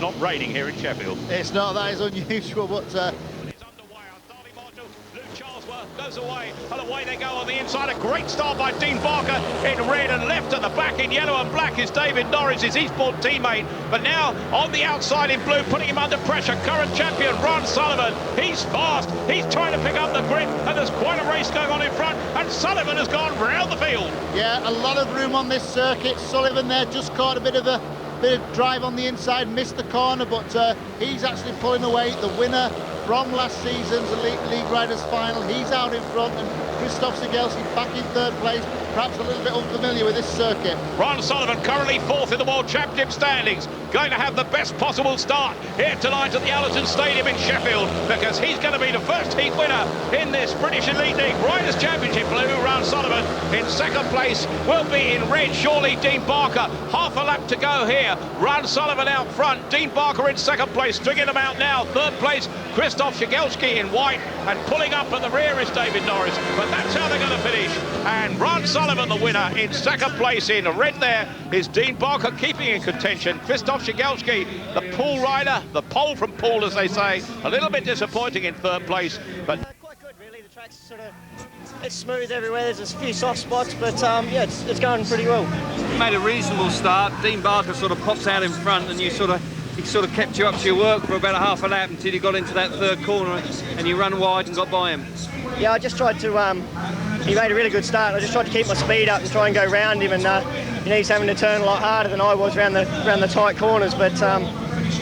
not raining here in Sheffield. It's not, that is unusual, but goes away, and away they go on the inside. A great start by Dean Barker in red, and left at the back in yellow and black is David Norris, his Eastbourne teammate. But now on the outside in blue, putting him under pressure, current champion Ron Sullivan. He's fast, he's trying to pick up the grip, and there's quite a race going on in front, and Sullivan has gone round the field. Yeah, a lot of room on this circuit. Sullivan there just caught a bit of drive on the inside, missed the corner, but he's actually pulling away. The winner from last season's League Riders final, he's out in front, and Krzysztof Cegielski back in third place, perhaps a little bit unfamiliar with this circuit. Ron Sullivan currently fourth in the World Championship standings, going to have the best possible start here tonight at the ELRC Stadium in Sheffield, because he's going to be the first heat winner in this British Elite League Riders Championship. Blue, Ron Sullivan in second place will be in red, surely Dean Barker. Half a lap to go here. Ron Sullivan out front, Dean Barker in second place, stringing them out now. Third place, Krzysztof Cegielski in white, and pulling up at the rear is David Norris. But that's how they're going to finish. And Ron Sullivan, the winner, in second place. In red there is Dean Barker keeping in contention. Krzysztof Cegielski, the pool rider, the pole from pool, as they say, a little bit disappointing in third place. But quite good, really. The track's sort of, it's smooth everywhere. There's a few soft spots, but yeah, it's going pretty well. You made a reasonable start. Dean Barker sort of pops out in front, and he sort of kept you up to your work for about a half a lap until you got into that third corner, and you ran wide and got by him. Yeah, I just tried to. He made a really good start. I just tried to keep my speed up and try and go round him, and you know, he's having to turn a lot harder than I was around the tight corners. But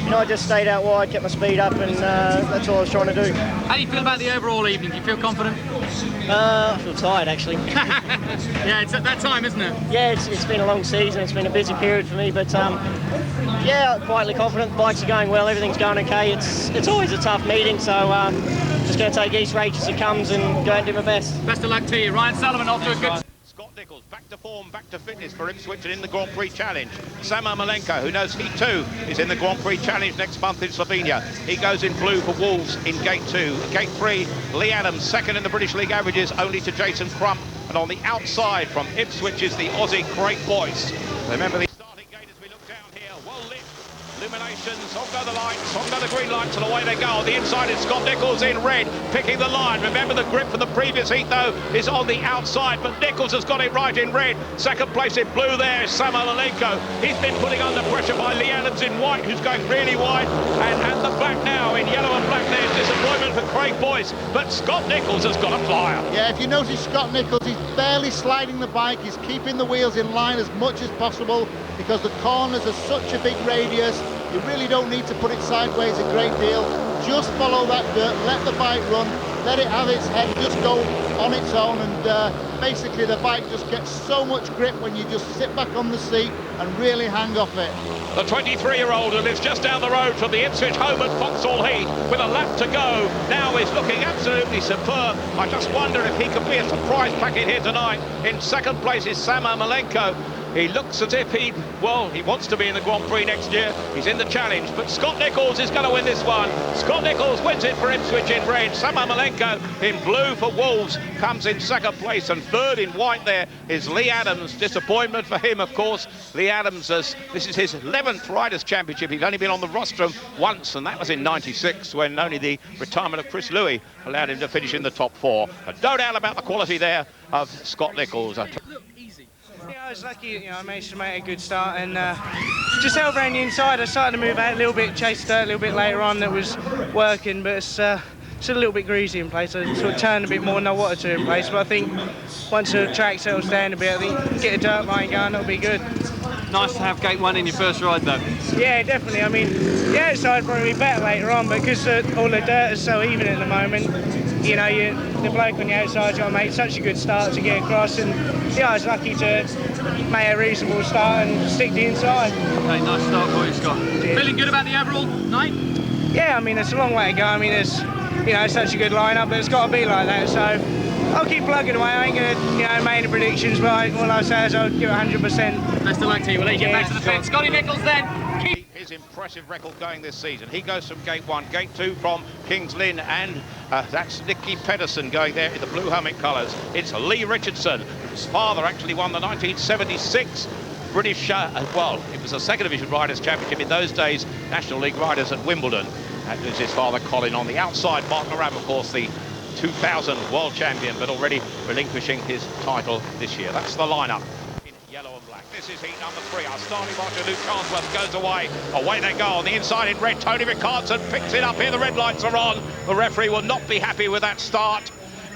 you know, I just stayed out wide, kept my speed up, and that's all I was trying to do. How do you feel about the overall evening? Do you feel confident? I feel tired, actually. Yeah, it's at that time, isn't it? Yeah, it's been a long season. It's been a busy period for me, but yeah, quietly confident. Bikes are going well. Everything's going okay. It's always a tough meeting, so just going to take each race as it comes and go out and do my best. Best of luck to you. Ryan Sullivan off to a good... Scott Nichols back to form, back to fitness for Ipswich and in the Grand Prix Challenge. Sam Malenko, who knows he too is in the Grand Prix Challenge next month in Slovenia. He goes in blue for Wolves in Gate 2. Gate 3, Lee Adams, second in the British League averages, only to Jason Crump. And on the outside from Ipswich is the Aussie Craig Boyce. Remember the starting gate as we look down here, well lit. Illuminations, on go the lights, on go the green lights, and away they go. On the inside is Scott Nichols in red, picking the line. Remember the grip from the previous heat, though, is on the outside, but Nichols has got it right in red. Second place in blue there is Sam Malenko. He's been putting under pressure by Lee Adams in white, who's going really wide. And at the back now, in yellow and black, there's disappointment for Craig Boyce, but Scott Nichols has got a flyer. Yeah, if you notice Scott Nichols, he's barely sliding the bike. He's keeping the wheels in line as much as possible, because the corners are such a big radius. You really don't need to put it sideways a great deal. Just follow that dirt, let the bike run, let it have its head, just go on its own, and basically the bike just gets so much grip when you just sit back on the seat and really hang off it. The 23-year-old who lives just down the road from the Ipswich home at Vauxhall Heath with a lap to go now is looking absolutely superb. I just wonder if he could be a surprise packet here tonight. In second place is Sam Malenko. He looks as if he wants to be in the Grand Prix next year. He's in the challenge, but Scott Nichols is going to win this one. Scott Nichols wins it for Ipswich in red. Sam Malenko in blue for Wolves comes in second place, and third in white there is Lee Adams. Disappointment for him, of course. Lee Adams, this is his 11th Riders' Championship. He's only been on the rostrum once, and that was in '96, when only the retirement of Chris Louis allowed him to finish in the top four. But no doubt about the quality there of Scott Nichols. Yeah, I was lucky, you know, I managed to make a good start, and just held around the inside. I started to move out a little bit, chased dirt a little bit later on. That was working, but it's still a little bit greasy in place. I sort of turned a bit more than I wanted to in place, but I think once the track settles down a bit, I think get a dirt line going, that'll be good. Nice to have Gate 1 in your first ride, though. Yeah, definitely. I mean, the outside probably be better later on, but because all the dirt is so even at the moment, you know, the bloke on the outside's got to make such a good start to get across, and yeah, I was lucky to make a reasonable start and stick the inside. Okay, nice start for you, Scott. Feeling good about the overall night? Yeah, I mean, it's a long way to go. I mean, it's, you know, such a good lineup, but it's got to be like that. So I'll keep plugging away. I ain't going to, you know, make any predictions, but all I'll say is I'll give it 100%. Best of luck to you. We'll let you get back to the pit. Scotty Nichols then. His impressive record going this season. He goes from Gate 1, Gate 2 from Kings Lynn, and that's Nicky Pedersen going there in the blue helmet colours. It's Lee Richardson, whose father actually won the 1976 British, well, it was a second division Riders' Championship in those days, National League Riders at Wimbledon. That was his father, Colin, on the outside. Mark Moran, of course, the 2000 world champion, but already relinquishing his title this year. That's the lineup in yellow and black. This is heat number 3. Our starting marker, Luke Charnsworth, goes away. Away they go. On the inside in red, Tony Rickardson picks it up here. The red lights are on. The referee will not be happy with that start.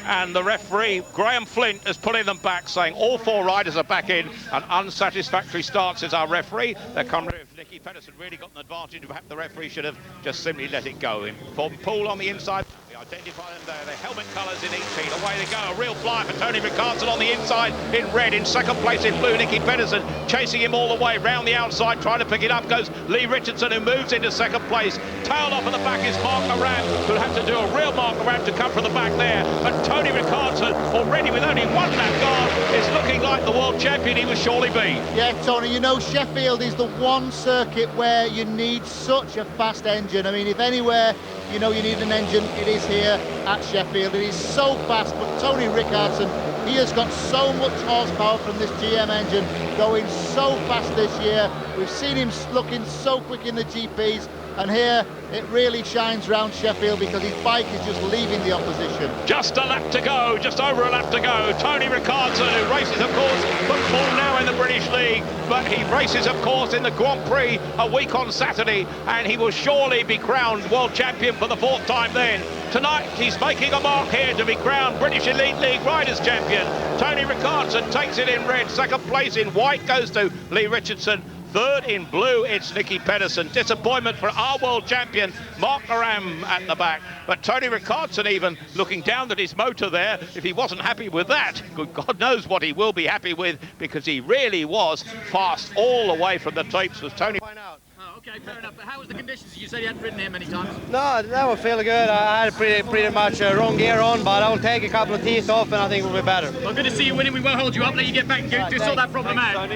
And the referee, Graham Flint, is pulling them back, saying all 4 riders are back in. An unsatisfactory start, says our referee. They're coming if Nicky Pedersen really got an advantage. Perhaps the referee should have just simply let it go. In for Poole on the inside. We identify them there. Their helmet colours in each heat. Away they go. A real flyer for Tony Rickardson on the inside in red. In second place in blue, Nicky Pedersen chasing him all the way. Round the outside, trying to pick it up goes Lee Richardson, who moves into second place. Tailed off at the back is Mark Moran, who'll have to do a real Mark Moran to come from the back there. But Tony Rickardson, already with only 1 lap gone, is looking like the world champion he will surely be. Yeah, Tony, you know, Sheffield is the one circuit where you need such a fast engine. I mean, if anywhere, you know, you need an engine, it is here at Sheffield. It is so fast, but Tony Rickardson, he has got so much horsepower from this GM engine, going so fast this year. We've seen him looking so quick in the GPs, and here it really shines round Sheffield because his bike is just leaving the opposition. Just a lap to go, just over a lap to go. Tony Rickardson, who races, of course, for Poole now in the British League, but he races, of course, in the Grand Prix a week on Saturday, and he will surely be crowned world champion for the 4th time then. Tonight, he's making a mark here to be crowned British Elite League Riders' Champion. Tony Rickardson takes it in red. Second place in white goes to Lee Richardson. Third in blue, it's Nicky Pedersen. Disappointment for our world champion, Mark Moran, at the back. But Tony Rickardson even looking down at his motor there. If he wasn't happy with that, good God knows what he will be happy with, because he really was fast all the way from the tapes. Was Tony. Oh, okay, fair enough. But how was the conditions? You said you hadn't ridden here many times. No, that was feeling good. I had pretty much wrong gear on, but I'll take a couple of teeth off and I think we'll be better. Well, good to see you winning. We won't hold you up. Let you get back and to sort that problem out.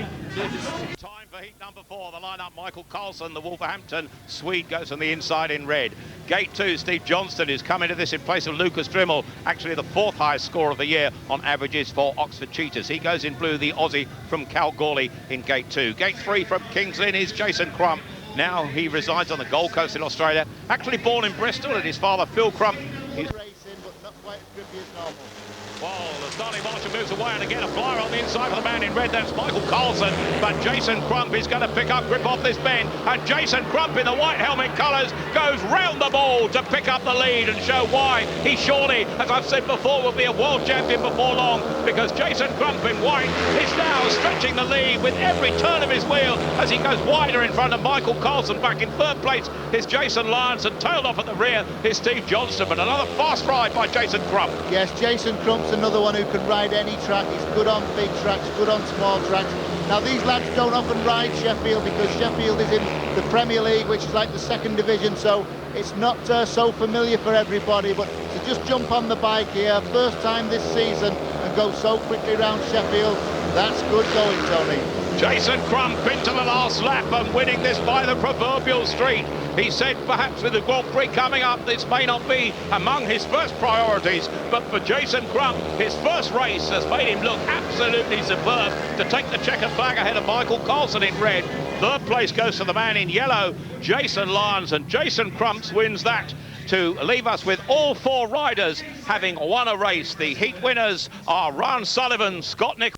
Time for heat number 4. The lineup, Michael Carlson, the Wolverhampton Swede, goes on the inside in red. Gate 2, Steve Johnston, who's come into this in place of Lucas Drimmel, actually the 4th highest score of the year on averages for Oxford Cheetahs. He goes in blue, the Aussie from Kalgoorlie in Gate 2. Gate 3 from Kings Lynn is Jason Crump. Now he resides on the Gold Coast in Australia. Actually born in Bristol, and his father, Phil Crump. He's Racing, but not quite as grippy as normal. well, the starting marcher moves away, and again a flyer on the inside of the man in red. That's Michael Carlson, but Jason Crump is going to pick up grip off this bend, and Jason Crump in the white helmet colours goes round the ball to pick up the lead and show why he surely, as I've said before, will be a world champion before long, because Jason Crump in white is now stretching the lead with every turn of his wheel as he goes wider in front of Michael Carlson. Back in 3rd place is Jason Lyons, and tailed off at the rear is Steve Johnston, but another fast ride by Jason Crump. Yes, Jason Crump's another one who can ride any track. He's good on big tracks, good on small tracks. Now, these lads don't often ride Sheffield because Sheffield is in the Premier League, which is like the 2nd division, so it's not so familiar for everybody. But to just jump on the bike here, first time this season, and go so quickly around Sheffield, that's good going, Tony. Jason Crump into the last lap and winning this by the proverbial street. He said perhaps with the Grand Prix coming up, this may not be among his first priorities, but for Jason Crump, his first race has made him look absolutely superb to take the checkered flag ahead of Michael Carlson in red. 3rd place goes to the man in yellow, Jason Lyons, and Jason Crump wins that to leave us with all 4 riders having won a race. The heat winners are Ryan Sullivan, Scott Nichols,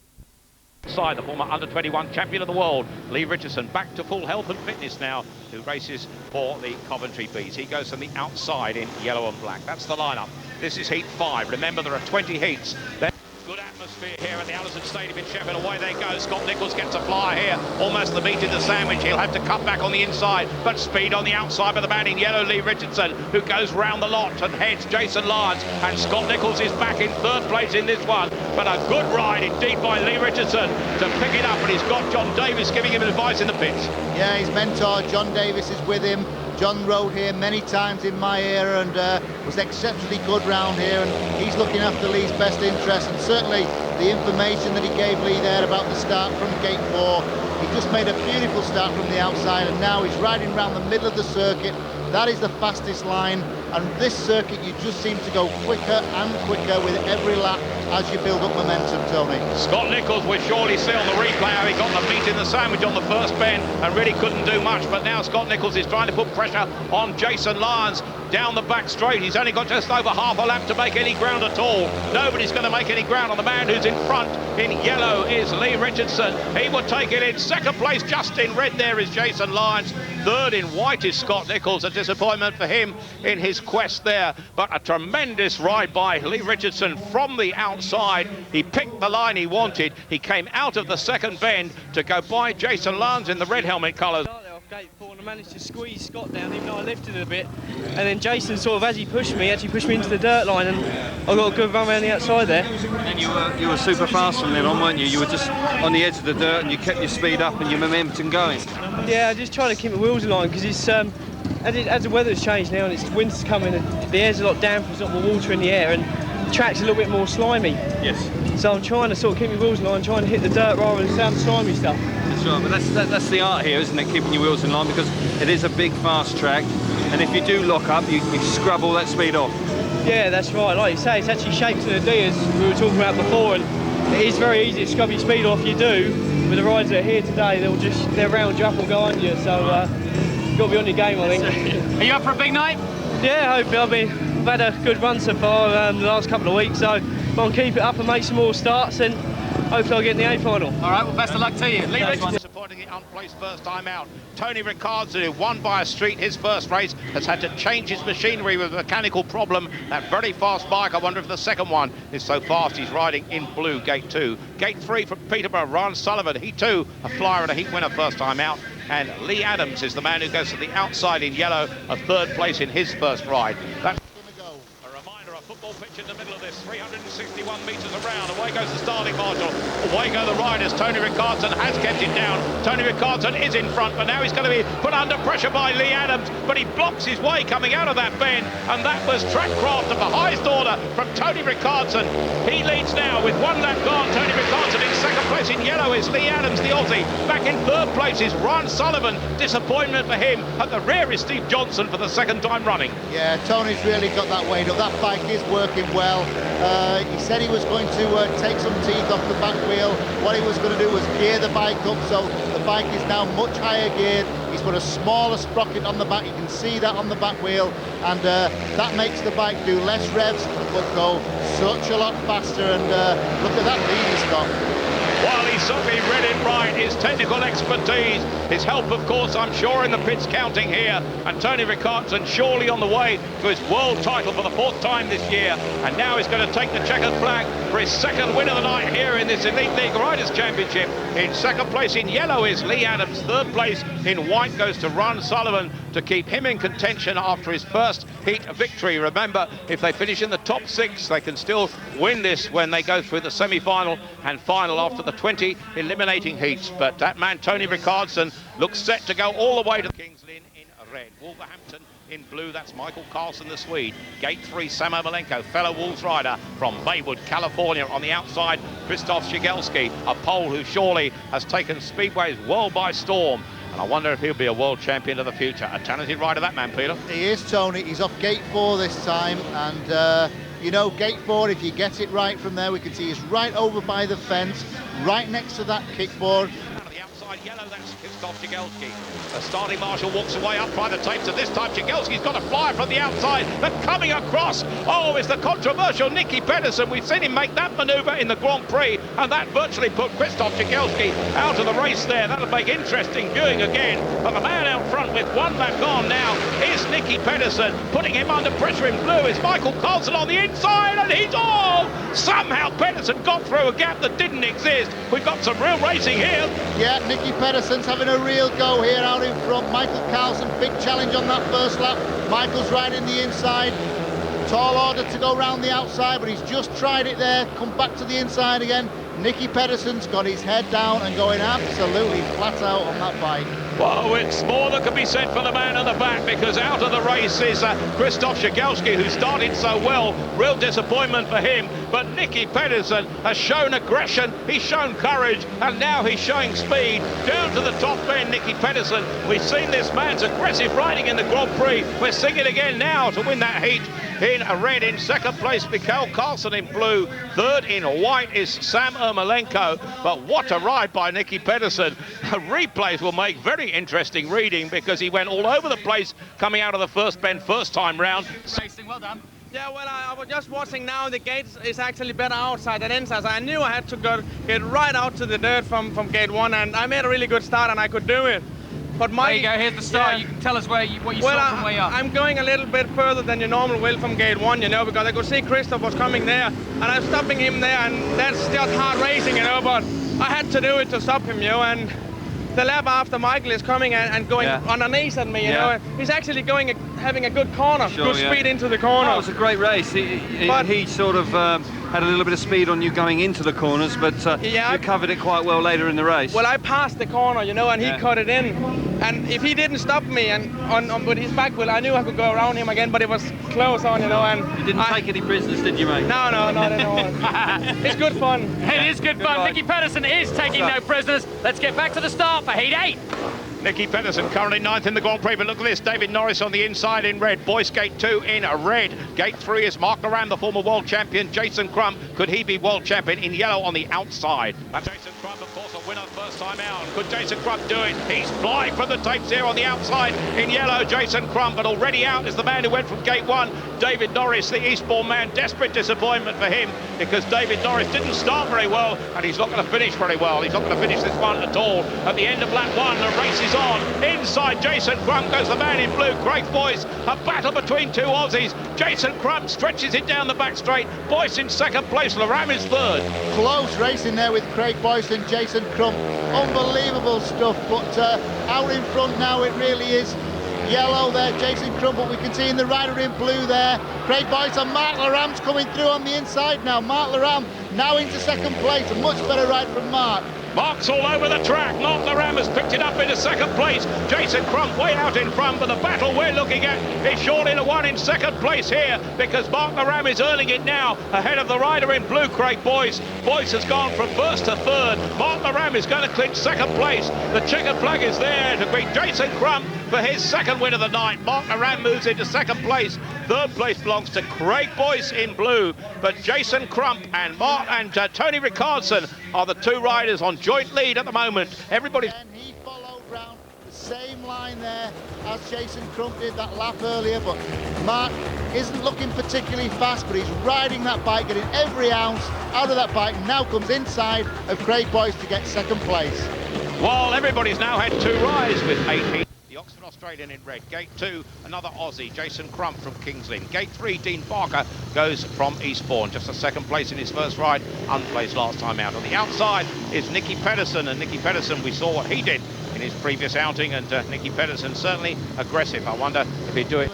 the former under-21 champion of the world, Lee Richardson, back to full health and fitness now, who races for the Coventry Bees. He goes from the outside in yellow and black. That's the lineup. This is heat 5. Remember, there are 20 heats. Good atmosphere here at the Allison Stadium in Sheffield. Away they go. Scott Nichols gets a flyer here. Almost the meat in the sandwich. He'll have to cut back on the inside, but speed on the outside by the man in yellow, Lee Richardson, who goes round the lot and heads Jason Lyons. And Scott Nichols is back in 3rd place in this one. But a good ride indeed by Lee Richardson to pick it up. And he's got John Davis giving him advice in the pits. Yeah, his mentor, John Davis, is with him. John rode here many times in my era and was exceptionally good round here, and he's looking after Lee's best interests, and certainly the information that he gave Lee there about the start from gate 4 He just made a beautiful start from the outside, and now he's riding around the middle of the circuit. That is the fastest line, and this circuit you just seem to go quicker and quicker with every lap as you build up momentum, Tony. Scott Nicholls will surely see on the replay how he got the meat in the sandwich on the first bend and really couldn't do much, but now Scott Nicholls is trying to put pressure on Jason Lyons down the back straight. He's only got just over half a lap to make any ground at all. Nobody's going to make any ground on the man who's in front. In yellow is Lee Richardson. He will take it in. Second place just in red there is Jason Lyons. Third in white is Scott Nicholls. A disappointment for him in his quest there, but a tremendous ride by Lee Richardson from the outside. He picked the line he wanted. He came out of the second bend to go by Jason Lyons in the red helmet colours. Gate 4, and I managed to squeeze Scott down even though I lifted it a bit, and then Jason sort of, as he pushed me, actually pushed me into the dirt line, and I got a good run around the outside there. And you were super fast from then on, weren't you? You were just on the edge of the dirt and you kept your speed up and your momentum going. Yeah, I just trying to keep my wheels in line because it's as the weather's changed now and it's winter's coming, and the air's a lot damper, there's a lot more water in the air, and the track's a little bit more slimy. Yes. So I'm trying to sort of keep my wheels in line, trying to hit the dirt rather than some slimy stuff. That's right, but that's the art here, isn't it? Keeping your wheels in line, because it is a big, fast track, and if you do lock up, you scrub all that speed off. Yeah, that's right. Like you say, it's actually shaped to the D as we were talking about before, and it is very easy to scrub your speed off. You do with the riders that are here today, they'll round you up or go under you. So you've got to be on your game, I think. Are you up for a big night? Yeah, hopefully. I've had a good run so far the last couple of weeks, so if I can keep it up and make some more starts, and hopefully I'll get in the A final. All right, well, best of luck to you. Lee Richardson. Disappointingly unplaced first time out. Tony Ricardson, who won by a street his first race, has had to change his machinery with a mechanical problem. That very fast bike, I wonder if the second one is so fast. He's riding in blue, gate 2. Gate 3 from Peterborough, Ron Sullivan. He too, a flyer and a heat winner first time out. And Lee Adams is the man who goes to the outside in yellow, a third place in his first ride. That's a reminder, a football pitch in the middle of this, 361 metres around. Away goes the starting marshal. Away go the riders. Tony Ricardson has kept it down. Tony Ricardson is in front, but now he's going to be put under pressure by Lee Adams, but he blocks his way coming out of that bend, and that was track craft of the highest order from Tony Ricardson. He leads now with 1 lap gone. Tony Ricardson in second place in yellow is Lee Adams, the Aussie. Back in third place is Ron Sullivan. Disappointment for him. At the rear is Steve Johnson for the second time running. Yeah, Tony's really got that weight up. That bike is working well. He said he was going to take some teeth off the back wheel. What he was going to do was gear the bike up, so the bike is now much higher geared. He's put a smaller sprocket on the back. You can see that on the back wheel, and that makes the bike do less revs but go such a lot faster. And look at that lead he's got. Well, he certainly read it right. His technical expertise, his help, of course, I'm sure, in the pits counting here. And Tony Ricardson surely on the way to his world title for the 4th time this year. And now he's going to take the checkered flag for his second win of the night here in this Elite League Riders' Championship. In second place in yellow is Lee Adams. Third place in white goes to Ron Sullivan to keep him in contention after his first heat victory. Remember, if they finish in the top 6, they can still win this when they go through the semi-final and final after the 20 eliminating heats. But that man, Tony Ricardson, looks set to go all the way to Kings Lynn in red. Wolverhampton in blue, that's Michael Carlson, the Swede. Gate 3, Samo Malenko, fellow Wolves rider from Maywood, California. On the outside, Krzysztof Shigelski, a Pole who surely has taken Speedway's world by storm. And I wonder if he'll be a world champion of the future. A talented rider, that man, Peter. He is, Tony. He's off gate 4 this time, and you know, gate 4, if you get it right from there, we can see he's right over by the fence, right next to that kickboard. The outside yellow, that's Krzysztof Shigelski. The starting marshal walks away up by the tapes, and this time Shigelski's got a flyer from the outside, but coming across, oh, it's the controversial Nicky Pedersen. We've seen him make that manoeuvre in the Grand Prix, and that virtually put Krzysztof Shigelski out of the race there. That'll make interesting viewing again. But the man out front with 1 lap gone now is Nicky Pedersen. Putting him under pressure in blue is Michael Carlson on the inside, and he's all! Somehow Pedersen got through a gap that didn't exist. We've got some real racing here. Yeah, Nicky Pedersen's having a real go here out in front. Michael Carlson, big challenge on that first lap. Michael's riding the inside. Tall order to go round the outside, but he's just tried it there. Come back to the inside again. Nicky Pedersen's got his head down and going absolutely flat out on that bike. Well, it's more that can be said for the man at the back, because out of the race is Krzysztof Szczegalski, who started so well. Real disappointment for him. But Nicky Pedersen has shown aggression, he's shown courage, and now he's showing speed. Down to the top end, Nicky Pedersen. We've seen this man's aggressive riding in the Grand Prix. We're seeing it again now to win that heat. In red, in second place, Mikael Carlsen in blue. Third in white is Sam Ermolenko. But what a ride by Nicky Pedersen. Replays will make very interesting reading, because he went all over the place coming out of the first bend first time round. Well done. Yeah, well, I was just watching now. The gate is actually better outside than inside. So I knew I had to get right out to the dirt from gate 1, and I made a really good start, and I could do it. But there you go, here's the start. Yeah. You can tell us what you saw from way up. I'm going a little bit further than you normally will from gate 1, you know, because I could see Krzysztof was coming there, and I'm stopping him there, and that's just hard racing, you know, but I had to do it to stop him, you know, and the lap after Michael is coming and going underneath at me, you know, and he's actually having a good corner, good speed into the corner. That was a great race. He sort of had a little bit of speed on you going into the corners, but you covered it quite well later in the race. Well, I passed the corner, you know, and he cut it in. And if he didn't stop me and with his back wheel, I knew I could go around him again, but it was close on, you know. And you didn't take any prisoners, did you, mate? No, not at all. It's good fun. It is good fun. Nicky Pedersen is taking no prisoners. Let's get back to the start for Heat 8. Nicky Pedersen currently 9th in the Grand Prix, but look at this, David Norris on the inside in red, Boyce Gate 2 in red, Gate 3 is Mark Laram, the former world champion, Jason Crump, could he be world champion, in yellow on the outside. And Jason Crump, of course, a winner first time out. Could Jason Crump do it? He's flying from the tapes here on the outside in yellow, Jason Crump, but already out is the man who went from Gate 1, David Norris, the Eastbourne man. Desperate disappointment for him, because David Norris didn't start very well, and he's not going to finish very well. He's not going to finish this one at all. At the end of lap 1, the race is on. Inside Jason Crump goes the man in blue, Craig Boyce. A battle between two Aussies. Jason Crump stretches it down the back straight. Boyce in second place, Laram is third. Close racing there with Craig Boyce and Jason Crump. Unbelievable stuff, but out in front now it really is yellow there, Jason Crump, but we can see in the rider in blue there, Craig Boyce, and Mark Laram's coming through on the inside now. Mark Laram now into second place, a much better ride from Mark. Mark's all over the track. Mark Laram has picked it up into second place. Jason Crump way out in front, but the battle we're looking at is surely the one in second place here, because Mark Laram is earning it now ahead of the rider in blue, Craig Boyce. Boyce has gone from first to third. Mark Laram is going to clinch second place. The checkered flag is there to greet Jason Crump for his second win of the night. Mark Laram moves into second place. Third place belongs to Craig Boyce in blue, but Jason Crump and Tony Rickardson are the two riders on joint lead at the moment. Everybody's... And he followed round the same line there as Jason Crump did that lap earlier, but Mark isn't looking particularly fast, but he's riding that bike, getting every ounce out of that bike, and now comes inside of Craig Boyce to get second place. Well, everybody's now had two rides with 8 heats. The Oxford Australian in red. Gate 2, another Aussie, Jason Crump from Kings Lynn. Gate 3, Dean Barker goes from Eastbourne. Just a second place in his first ride, unplaced last time out. On the outside is Nicky Pedersen, and Nicky Pedersen, we saw what he did in his previous outing, and Nicky Pedersen certainly aggressive. I wonder if he'd do it.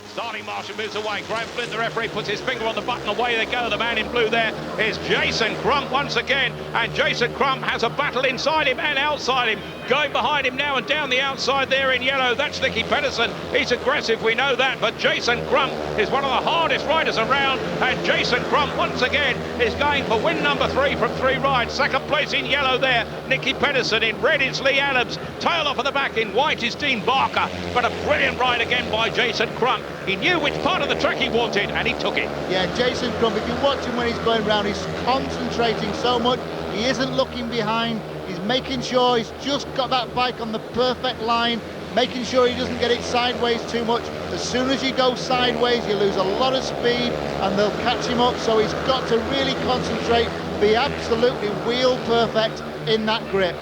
Starting marshal moves away. Graham Flint, the referee, puts his finger on the button. Away they go. The man in blue there is Jason Crump once again. And Jason Crump has a battle inside him and outside him. Going behind him now and down the outside there in yellow. That's Nicky Pedersen. He's aggressive, we know that. But Jason Crump is one of the hardest riders around. And Jason Crump once again is going for win number 3 from 3 rides. Second place in yellow there, Nicky Pedersen. In red is Lee Adams. Tail off at the back. In white is Dean Barker. But a brilliant ride again by Jason Crump. He knew which part of the track he wanted, and he took it. Yeah, Jason Crump, if you watch him when he's going round, he's concentrating so much. He isn't looking behind. He's making sure he's just got that bike on the perfect line, making sure he doesn't get it sideways too much. As soon as you go sideways, you lose a lot of speed, and they'll catch him up. So he's got to really concentrate, be absolutely wheel perfect in that grip.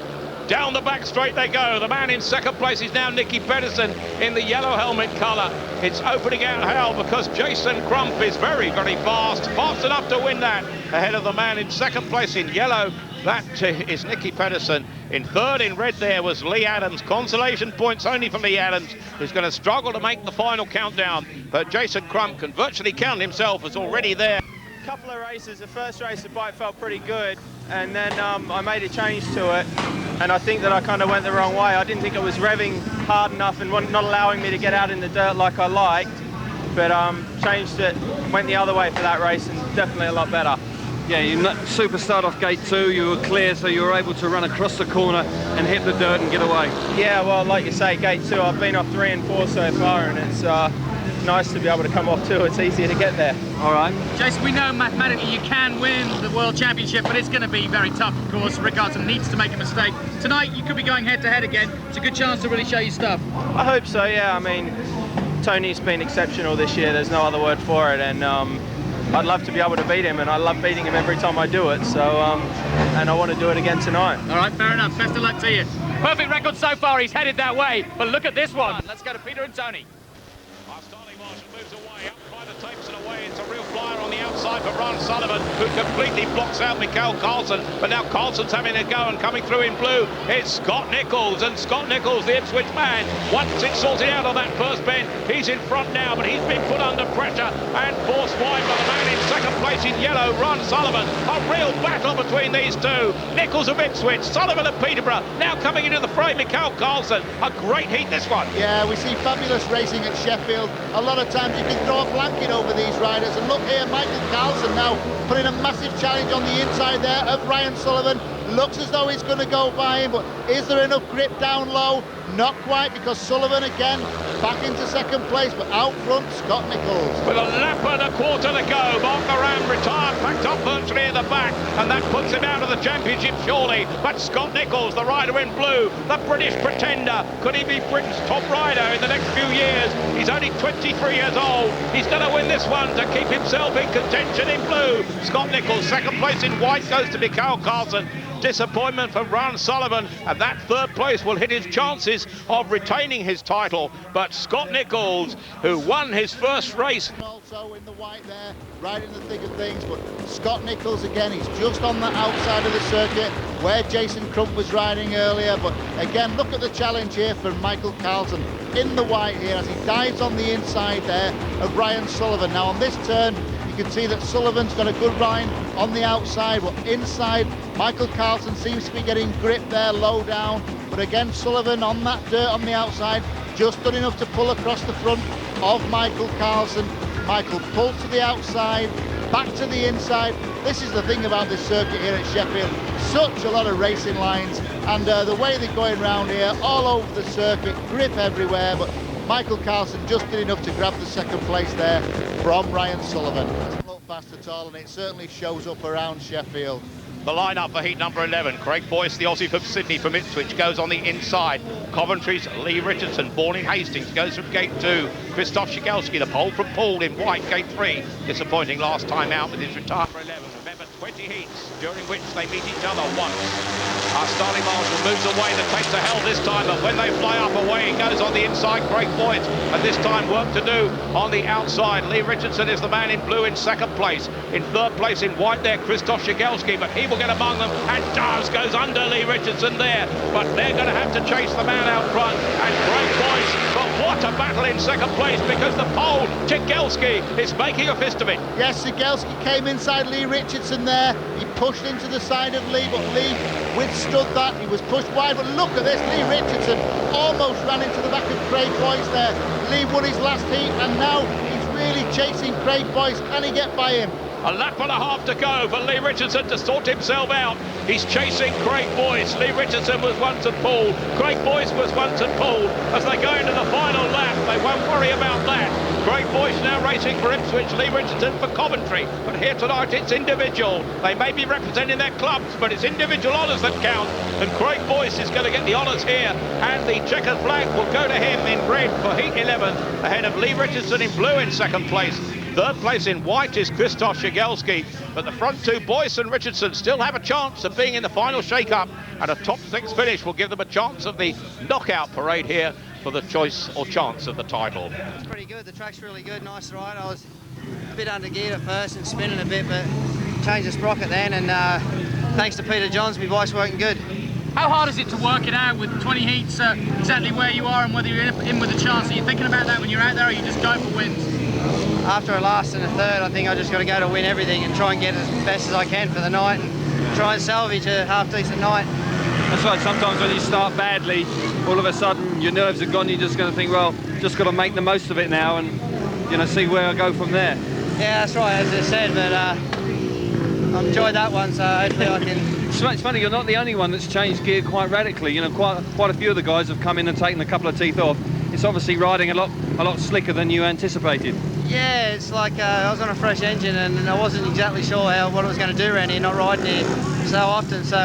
Down the back straight they go. The man in second place is now Nicky Pedersen in the yellow helmet colour. It's opening out hell because Jason Crump is very, very fast. Fast enough to win that ahead of the man in second place in yellow. That is Nicky Pedersen. In third in red there was Lee Adams. Consolation points only for Lee Adams, who's going to struggle to make the final countdown. But Jason Crump can virtually count himself as already there. Couple of races, the first race the bike felt pretty good, and then I made a change to it, and I think that I kind of went the wrong way. I didn't think it was revving hard enough and not allowing me to get out in the dirt like I liked, but changed it, went the other way for that race, and definitely a lot better. Yeah, you super start off gate 2, you were clear, so you were able to run across the corner and hit the dirt and get away. Yeah, well, like you say, gate 2, I've been off 3 and 4 so far, and it's nice to be able to come off 2. It's easier to get there. All right. Jason, we know mathematically you can win the World Championship, but it's going to be very tough, of course. Rickardsson needs to make a mistake. Tonight, you could be going head-to-head again. It's a good chance to really show your stuff. I hope so, yeah. I mean, Tony's been exceptional this year. There's no other word for it, and I'd love to be able to beat him, and I love beating him every time I do it, so, and I want to do it again tonight. All right, fair enough. Best of luck to you. Perfect record so far. He's headed that way, but look at this one. Let's go to Peter and Tony. Starling Marshall moves away, up by the tapes and away. It's a real flyer on the outside for Ron Sullivan, who completely blocks out Mikael Carlson. But now Carlson's having a go, and coming through in blue, it's Scott Nichols. And Scott Nichols, the Ipswich man, once it's sorted out on that first bend, he's in front now, but he's been put under pressure and forced wide by the man in second place in yellow, Ron Sullivan. A real battle between these two. Nichols of Ipswich, Sullivan of Peterborough. Now coming into the fray, Mikael Carlson. A great heat, this one. Yeah, we see fabulous racing at Sheffield. A lot of times you can throw a blanket over these riders, and look here, Michael Carlson now putting a massive challenge on the inside there of Ryan Sullivan. Looks as though he's going to go by him, but is there enough grip down low? Not quite, because Sullivan again back into second place, but out front Scott Nichols. With a lap and a quarter to go, Mark Moran retired, packed up virtually at the back, and that puts him out of the championship surely. But Scott Nichols, the rider in blue, the British pretender, could he be Britain's top rider in the next few years? He's only 23 years old. He's going to win this one to keep himself in contention in blue. Scott Nichols, second place in white, goes to Mikael Carlson. Disappointment for Ron Sullivan, and that third place will hit his chances of retaining his title. But Scott Nichols, who won his first race, also in the white there, right in the thick of things, but Scott Nichols again, he's just on the outside of the circuit where Jason Crump was riding earlier. But again, look at the challenge here for Michael Carlson in the white here as he dives on the inside there of Ryan Sullivan. Now on this turn, you can see that Sullivan's got a good line on the outside, but inside Michael Carlson seems to be getting grip there low down. But again, Sullivan on that dirt on the outside, just done enough to pull across the front of Michael Carlson. Michael pulls to the outside, back to the inside. This is the thing about this circuit here at Sheffield. Such a lot of racing lines, and the way they're going around here, all over the circuit, grip everywhere. But Michael Carlson just did enough to grab the second place there from Ryan Sullivan. Doesn't look fast at all, and it certainly shows up around Sheffield. the lineup for heat number 11. Craig Boyce, the Aussie from Sydney, from Ipswich, goes on the inside. Coventry's Lee Richardson, born in Hastings, goes from gate 2. Christoph Shigelski, the pole from Poole in white, gate 3. Disappointing last time out with his retirement for 11. Remember, 20 heats, during which they meet each other once. Starling Marshall moves away, that takes a hell this time, but when they fly up away, he goes on the inside, Craig Boyce, and this time work to do on the outside. Lee Richardson is the man in blue in second place. In third place in white there, Christoph Shigelski, but he will get among them, and does, goes under Lee Richardson there, but they're going to have to chase the man out front, and Craig Boyce, but what a battle in second place, because the pole, Shigelski, is making a fist of it. Yes, Shigelski came inside Lee Richardson there, he pushed into the side of Lee, but Lee withstood that. He was pushed wide, but look at this, Lee Richardson almost ran into the back of Craig Boyce there. Lee won his last heat, and now he's really chasing Craig Boyce. Can he get by him? A lap and a half to go for Lee Richardson to sort himself out. He's chasing Craig Boyce. Lee Richardson was once at Poole. Craig Boyce was once at Poole. As they go into the final lap, they won't worry about that. Craig Boyce now racing for Ipswich, Lee Richardson for Coventry. But here tonight it's individual. They may be representing their clubs, but it's individual honours that count. And Craig Boyce is going to get the honours here. And the checkered flag will go to him in red for Heat 11, ahead of Lee Richardson in blue in second place. Third place in white is Christoph Shigelski, but the front two, Boyce and Richardson, still have a chance of being in the final shake-up, and a top six finish will give them a chance of the knockout parade here for the choice or chance of the title. It's pretty good, the track's really good, nice ride. I was a bit under geared at first and spinning a bit, but changed the sprocket then, and thanks to Peter Johns, my bike's working good. How hard is it to work it out with 20 heats, exactly where you are and whether you're in with a chance? Are you thinking about that when you're out there, or are you just going for wins? After a last and a third, I think I just got to go to win everything and try and get as best as I can for the night. And try and salvage a half-decent night. That's right, sometimes when you start badly, all of a sudden your nerves are gone, you're just going to think, well, just got to make the most of it now and, you know, see where I go from there. Yeah, that's right, as I said, but I've enjoyed that one, so hopefully I can... It's funny, you're not the only one that's changed gear quite radically. You know, quite a few of the guys have come in and taken a couple of teeth off. It's obviously riding a lot slicker than you anticipated. Yeah, it's like I was on a fresh engine and I wasn't exactly sure what I was going to do around here, not riding here so often, so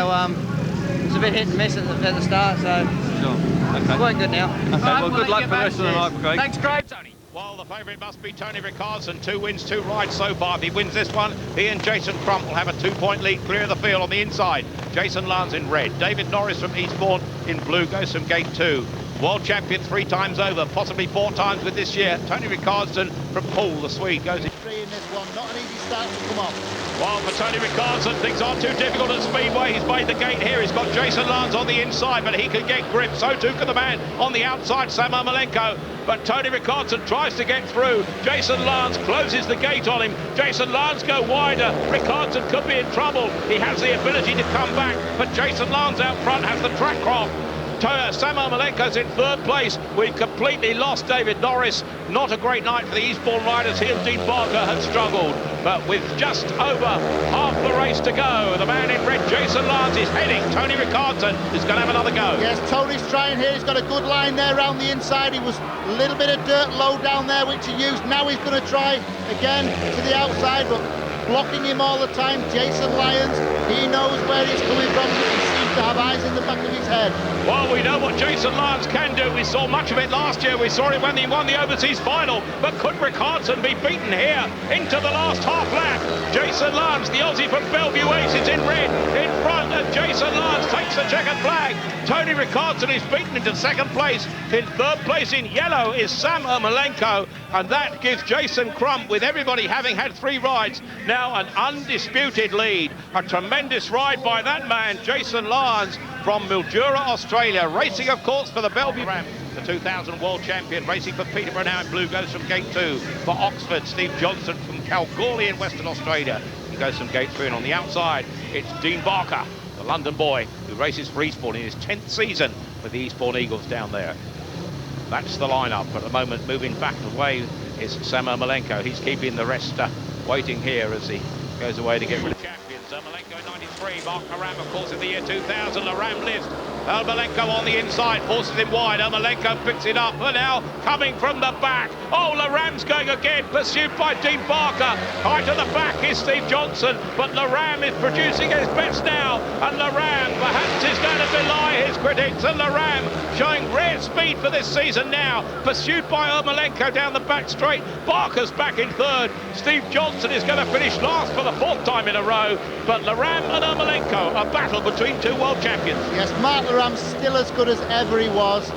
it was a bit hit and miss at the start, so sure. Okay. It's going good now. Okay, well, good luck for the rest of the night, Craig. Thanks, Craig. Tony. Well, the favourite must be Tony Ricardson. 2 wins, 2 rides so far. If he wins this one, he and Jason Crump will have a 2-point lead, clear of the field on the inside. Jason Lance in red. David Norris from Eastbourne in blue goes from gate 2. World champion 3 times over, possibly 4 times with this year. Tony Ricardson from Poole, the Swede, goes in. 3 in this one, not an easy start to come off. Well, for Tony Ricardson, things aren't too difficult at Speedway. He's made the gate here. He's got Jason Lance on the inside, but he can get grip. So too can the man on the outside, Sam Ermolenko. But Tony Ricardson tries to get through. Jason Lance closes the gate on him. Jason Lance go wider. Ricardson could be in trouble. He has the ability to come back, but Jason Lance out front has the track off. Sam Ermolenko's in 3rd place. We've completely lost David Norris. Not a great night for the Eastbourne riders. He and Dean Barker had struggled. But with just over half the race to go, the man in red, Jason Lance, is heading. Tony Ricardson is going to have another go. Yes, Tony's trying here. He's got a good line there around the inside. He was a little bit of dirt low down there, which he used. Now he's going to try again to the outside, but blocking him all the time. Jason Lyons, he knows where he's coming from. He seems to have eyes in the back of his head. Well, we know what Jason Lance can do. We saw much of it last year. We saw it when he won the overseas final. But could Ricardson be beaten here into the last half lap? Jason Lance, the Aussie from Bellevue Ace, is in red in front, and Jason Lance takes the checkered flag. Tony Ricardson is beaten into 2nd place. In 3rd place in yellow is Sam Ermolenko, and that gives Jason Crump, with everybody having had 3 rides, now an undisputed lead. A tremendous ride by that man, Jason Lance, from Mildura, Australia, racing, of course, for the Bellevue Ram. The 2000 world champion, racing for Peterborough now in blue, goes from gate 2. For Oxford, Steve Johnson from Kalgoorlie in Western Australia. He goes from gate 3, and on the outside, it's Dean Barker, the London boy, who races for Eastbourne in his 10th season with the Eastbourne Eagles down there. That's the lineup. At the moment, moving back away is Sam Ermolenko. He's keeping the rest waiting here as he goes away to get rid of champions. Ermolenko in 93, Mark Laram, of course, in the year 2000. Laram lives. Ermolenko on the inside, forces him wide. Ermolenko picks it up, and now coming from the back. Oh, Laram's going again, pursued by Dean Barker. High to the back is Steve Johnson, but Laram is producing his best now, and Laram perhaps is going to belie his critics, and Laram showing rare speed for this season now, pursued by Ermolenko down the back straight. Barker's back in 3rd. Steve Johnson is going to finish last for the 4th time in a row, but Laram and Ermolenko, a battle between 2 world champions. Yes, Mark Laram's still as good as ever he was.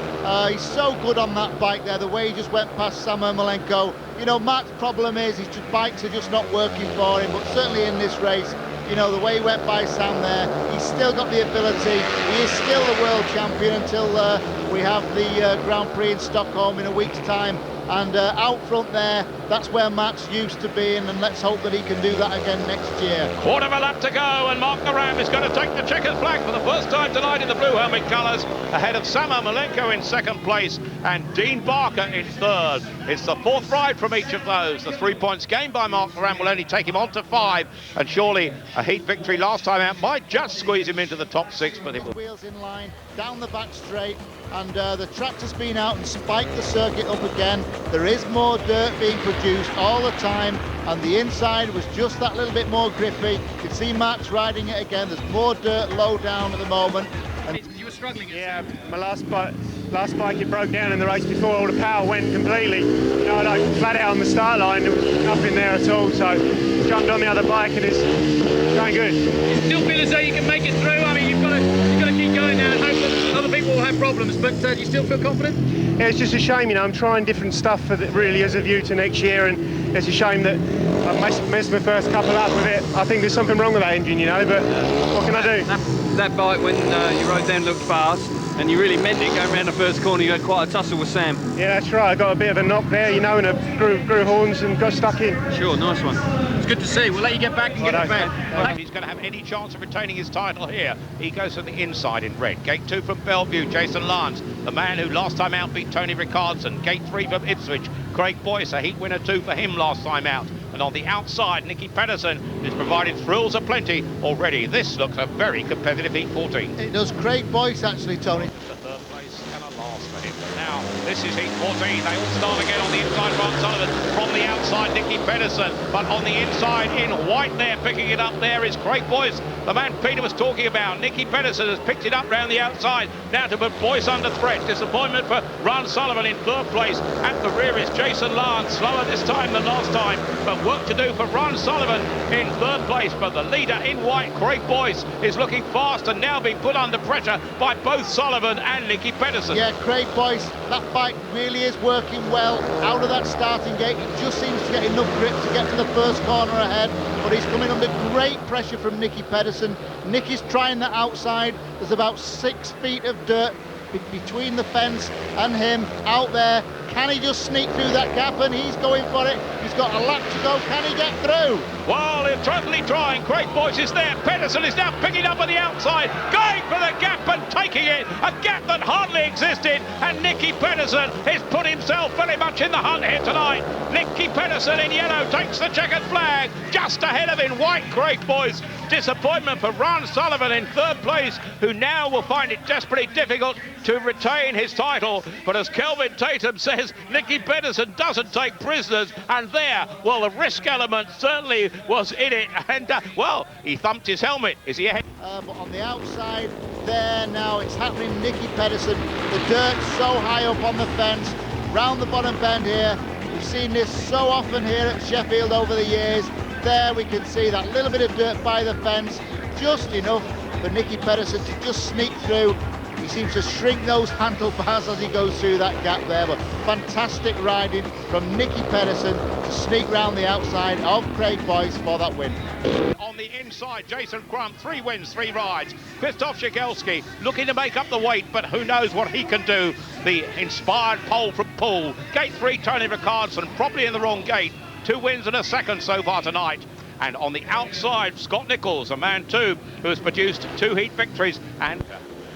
He's so good on that bike there, the way he just went past Sam Ermolenko. You know, Mark's problem is his bikes are just not working for him, but certainly in this race, you know, the way he went by Sam there, he's still got the ability. He is still the world champion until we have the Grand Prix in Stockholm in a week's time. And out front there, that's where Mark's used to being, and let's hope that he can do that again next year. Quarter of a lap to go, and Mark Laram is going to take the checkered flag for the first time tonight in the blue helmet colours, ahead of Sam Ermolenko in 2nd place and Dean Barker in 3rd. It's the 4th ride from each of those. The 3 points gained by Mark Laram will only take him on to 5, and surely a heat victory last time out might just squeeze him into the top 6, but it will. Wheels in line, down the back straight, and the tractor's been out and spiked the circuit up again. There is more dirt being produced all the time, and the inside was just that little bit more grippy. You can see Mark's riding it again. There's more dirt low down at the moment. And You were struggling. Yeah, my last bike it broke down in the race before. All the power went completely. You know, like flat out on the start line, there was nothing there at all. So jumped on the other bike and it's going good. You still feel as though you can make it through? I mean, you've got to keep going now and hope that other people will have problems. But do you still feel confident? Yeah, it's just a shame, you know. I'm trying different stuff for really as a view to next year, and it's a shame that I missed my first couple up with it. I think there's something wrong with that engine, you know. But what can I do? That bike, when you rode down, looked fast, and you really meant it going around the first corner. You had quite a tussle with Sam. Yeah, that's right. I got a bit of a knock there, you know, and I grew horns and got stuck in. Sure, nice one. good to see. We'll let you get back and get to bed. If he's going to have any chance of retaining his title here, he goes to the inside in red. Gate 2 from Bellevue, Jason Lance, the man who last time out beat Tony Rickardson. Gate 3 from Ipswich, Craig Boyce, a heat winner too for him last time out. And on the outside, Nicky Pedersen is providing thrills aplenty already. This looks a very competitive heat 14. It does. Craig Boyce, actually, Tony. The third place cannot last for him. Now, this is heat 14. They all start again on the inside. Ron Sullivan from the outside, Nicky Pedersen. But on the inside, in white there, picking it up there is Craig Boyce, the man Peter was talking about. Nicky Pedersen has picked it up round the outside. Now to put Boyce under threat. Disappointment for Ron Sullivan in third place. At the rear is Jason Lance. Slower this time than last time, but work to do for Ron Sullivan in third place. But the leader in white, Craig Boyce, is looking fast and now being put under pressure by both Sullivan and Nicky Pedersen. Yeah, Craig Boyce, that bike really is working well out of that starting gate. He just seems to get enough grip to get to the first corner ahead, but he's coming under great pressure from Nicky Pedersen. Nicky's trying the outside. There's about 6 feet of dirt between the fence and him out there. Can he just sneak through that gap? And he's going for it. He's got a lap to go. Can he get through? Well, they're totally trying. Craig Boyce is there. Pedersen is now picking up on the outside, going for the gap and taking it. A gap that hardly existed. And Nicky Pedersen has put himself very much in the hunt here tonight. Nicky Pedersen in yellow takes the checkered flag. Just ahead of in white, Craig Boyce. Disappointment for Ron Sullivan in third place, who now will find it desperately difficult to retain his title. But as Kelvin Tatum says, Nicky Pedersen doesn't take prisoners. And there, well, the risk element certainly was in it. And, well, he thumped his helmet. Is he ahead? But on the outside there now, it's happening. Nicky Pedersen, the dirt's so high up on the fence, round the bottom bend here. We've seen this so often here at Sheffield over the years. There we can see that little bit of dirt by the fence, just enough for Nicky Pedersen to just sneak through. He seems to shrink those handlebars as he goes through that gap there, but fantastic riding from Nicky Pedersen to sneak round the outside of Craig Boyce for that win. On the inside, Jason Crump, 3 wins, 3 rides. Krzysztof Shigelski looking to make up the weight, but who knows what he can do. The inspired pole from Poole. Gate 3, Tony Rickardson, probably in the wrong gate. 2 wins and a second so far tonight. And on the outside, Scott Nichols, a man too, who has produced 2 heat victories. And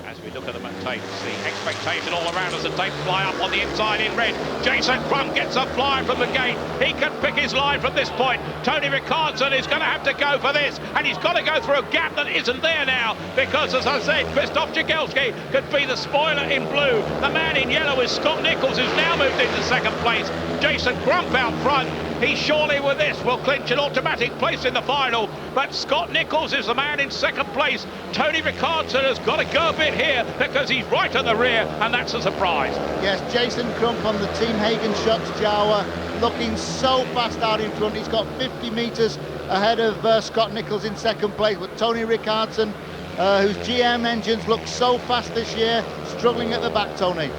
as we look at them at tape, the expectation all around us, the tape fly up on the inside in red. Jason Crump gets a fly from the gate. He can pick his line from this point. Tony Rickardson is going to have to go for this, and he's got to go through a gap that isn't there now, because, as I said, Krzysztof Shigelski could be the spoiler in blue. The man in yellow is Scott Nichols, who's now moved into second place. Jason Crump out front. He surely with this will clinch an automatic place in the final, but Scott Nichols is the man in second place. Tony Rickardson has got to go a bit here because he's right at the rear, and that's a surprise. Yes, Jason Crump on the Team Hagen Shots Jawa, looking so fast out in front. He's got 50 metres ahead of Scott Nichols in second place, but Tony Rickardson, whose GM engines look so fast this year, struggling at the back, Tony.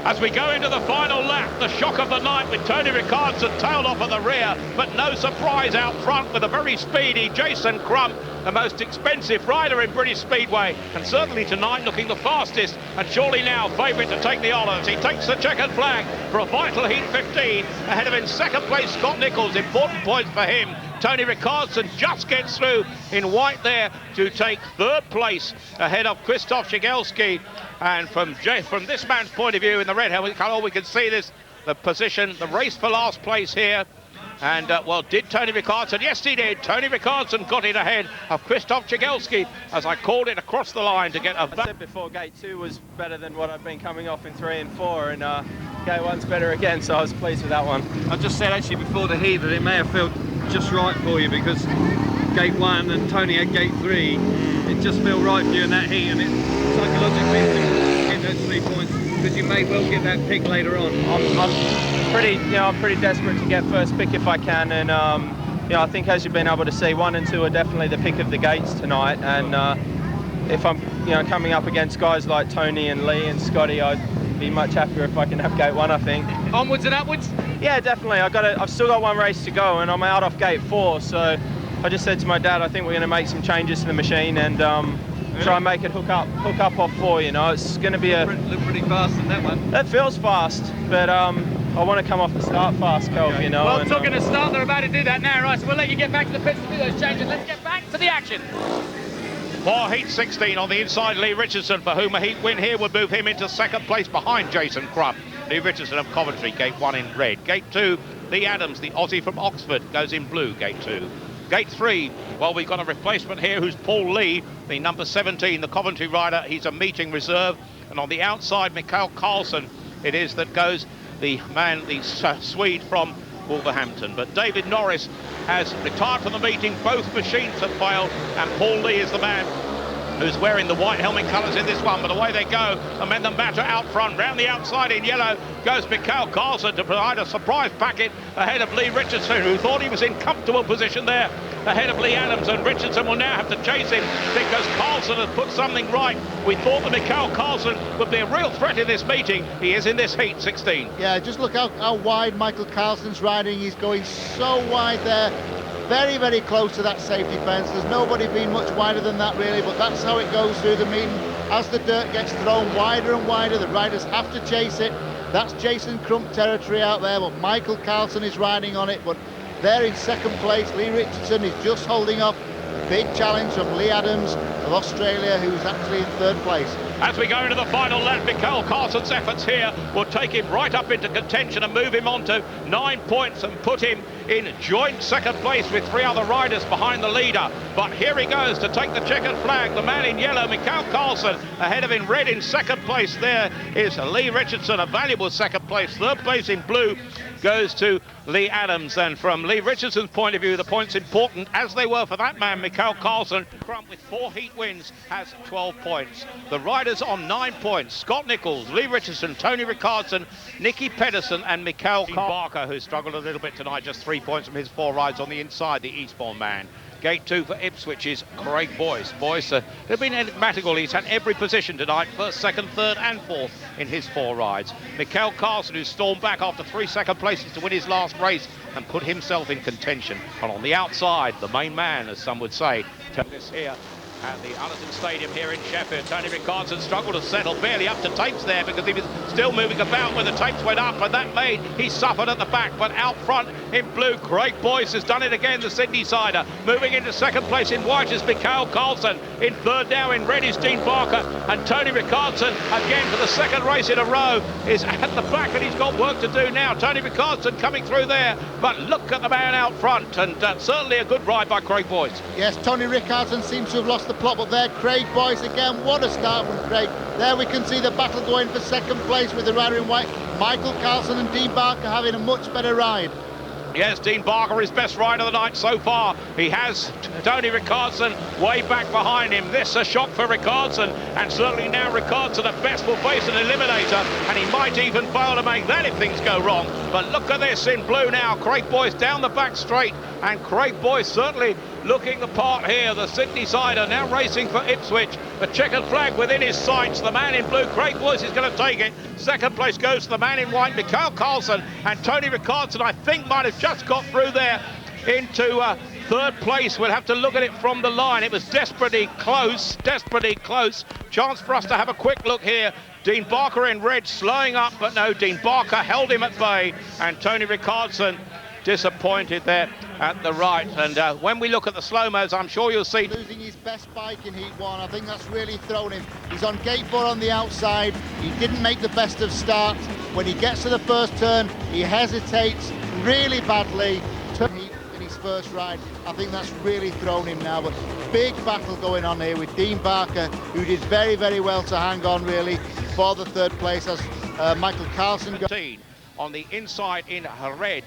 As we go into the final lap, the shock of the night with Tony Rickardson tailed off at the rear, but no surprise out front with a very speedy Jason Crump, the most expensive rider in British Speedway, and certainly tonight looking the fastest, and surely now favourite to take the honours. He takes the checkered flag for a vital heat 15, ahead of in second place Scott Nichols. Important points for him. Tony Rickardson just gets through in white there to take third place ahead of Krzysztof Shigelski. And from this man's point of view in the red helmet colour, we can see this, the position, the race for last place here. And, well, did Tony Rickardson? Yes, he did. Tony Rickardson got it ahead of Krzysztof Shigelski, as I called it across the line to get a... I said before, Gate 2 was better than what I've been coming off in 3 and 4, and Gate 1's better again, so I was pleased with that one. I just said actually before the heat that it may have felt just right for you, because Gate 1 and Tony had Gate 3, it just felt right for you in that heat, and it psychologically get those 3 points, because you may well get that pick later on. I'm pretty desperate to get first pick if I can, and I think, as you've been able to see, 1 and 2 are definitely the pick of the gates tonight, and if I'm coming up against guys like Tony and Lee and Scotty, I'd be much happier if I can have Gate 1, I think. Onwards and upwards? Yeah, definitely. I've still got 1 race to go, and I'm out off Gate 4, so I just said to my dad, I think we're going to make some changes to the machine and try and make it hook up off 4. It's going to be look pretty fast in that one. That feels fast, but I want to come off the start fast, Kelv, you know. Well, and, talking to start, they're about to do that now, right? So we'll let you get back to the pits to do those changes. Let's get back to the action. For heat 16 on the inside, Lee Richardson, for whom a heat win here would move him into second place behind Jason Crump. Lee Richardson of Coventry, gate 1 in red. Gate 2, Lee Adams, the Aussie from Oxford, goes in blue, gate 2. Gate 3, well, we've got a replacement here who's Paul Lee, the number 17, the Coventry rider. He's a meeting reserve. And on the outside, Mikael Carlson, it is that goes the man, the Swede from Wolverhampton. But David Norris has retired from the meeting. Both machines have failed, and Paul Lee is the man who's wearing the white helmet colours in this one. But away they go, and then the matter out front. Round the outside in yellow goes Mikael Carlson to provide a surprise packet ahead of Lee Richardson, who thought he was in comfortable position there ahead of Lee Adams, and Richardson will now have to chase him because Carlson has put something right. We thought that Mikael Carlson would be a real threat in this meeting. He is in this heat 16. Yeah, just look how wide Michael Carlson's riding. He's going so wide there. Very, very close to that safety fence. There's nobody been much wider than that really, but that's how it goes through the meeting. As the dirt gets thrown wider and wider, the riders have to chase it. That's Jason Crump territory out there, but Michael Carlson is riding on it. But there in second place, Lee Richardson is just holding off a big challenge from Lee Adams of Australia, who's actually in third place. As we go into the final lap, Mikael Carlson's efforts here will take him right up into contention and move him on to 9 points and put him in joint second place with 3 other riders behind the leader. But here he goes to take the checkered flag. The man in yellow, Mikael Carlson, ahead of in red in second place. There is Lee Richardson, a valuable second place. Third place in blue goes to Lee Adams. And from Lee Richardson's point of view, the points important, as they were for that man, Mikael Carlson. Crump with 4 heat wins has 12 points. The riders on 9 points: Scott Nichols, Lee Richardson, Tony Rickardson, Nicky Pedersen and Mikael Barker, who struggled a little bit tonight, just 3 points from his 4 rides on the inside, the Eastbourne man. Gate 2 for Ipswich is Craig Boyce. Boyce, they've been enigmatical. He's had every position tonight, first, second, third and fourth in his 4 rides. Mikael Carlson, who stormed back after 3 second places to win his last race and put himself in contention. And on the outside, the main man, as some would say, this here at the Allerton Stadium here in Sheffield. Tony Rickardson struggled to settle, barely up to tapes there because he was still moving about when the tapes went up, and that made he suffered at the back. But out front in blue, Craig Boyce has done it again, the Sydney sider. Moving into second place in white is Mikael Carlson. In third now in red is Dean Barker, and Tony Rickardson again for the second race in a row is at the back, and he's got work to do now. Tony Rickardson coming through there, but look at the man out front, and certainly a good ride by Craig Boyce. Yes, Tony Rickardson seems to have lost the plot, but there Craig Boyce again. What a start from Craig. There we can see the battle going for second place with the rider in white. Michael Carlson and Dean Barker having a much better ride. Yes, Dean Barker is best rider of the night so far. He has Tony Rickardson way back behind him. This a shock for Rickardson, and certainly now Rickardson at best will face an eliminator, and he might even fail to make that if things go wrong. But look at this in blue now. Craig Boyce down the back straight, and Craig Boyce certainly looking the part here. The Sydney sider now racing for Ipswich. The checkered flag within his sights. The man in blue, Craig Boyce, is going to take it. Second place goes to the man in white, Mikael Carlson, and Tony Rickardson, I think, might have just got through there into third place. We'll have to look at it from the line. It was desperately close, desperately close. Chance for us to have a quick look here. Dean Barker in red slowing up, but no, Dean Barker held him at bay, and Tony Rickardson disappointed there at the right. And when we look at the slow-mos, I'm sure you'll see losing his best bike in heat 1. I think that's really thrown him. He's on gate 4 on the outside. He didn't make the best of starts. When he gets to the first turn, he hesitates really badly. In his first ride, I think that's really thrown him now. But big battle going on here with Dean Barker, who did very, very well to hang on really for the third place as Michael Carlson on the inside in red.